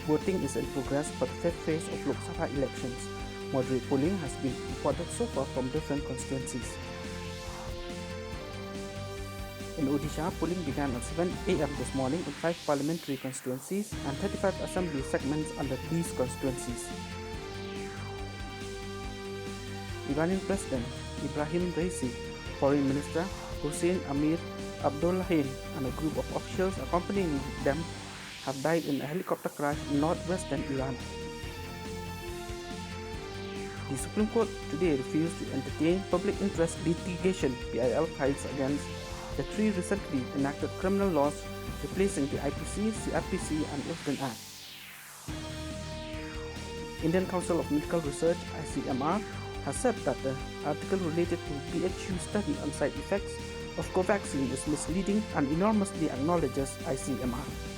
Voting is in progress for the fifth phase of Lok Sabha elections. Moderate polling has been reported so far from different constituencies. In Odisha, polling began at 7 a.m. this morning in 5 parliamentary constituencies and 35 assembly segments under these constituencies. Iranian President Ibrahim Raisi, Foreign Minister Hossein Amir Abdollahian, and a group of officials accompanying them have died in a helicopter crash in northwestern Iran. The Supreme Court today refused to entertain public interest litigation (PIL) files against the 3 recently enacted criminal laws replacing the IPC, CRPC, and Ifrin Act. Indian Council of Medical Research (ICMR) has said that the article related to BHU study on side effects of Covaxin is misleading and enormously acknowledges ICMR.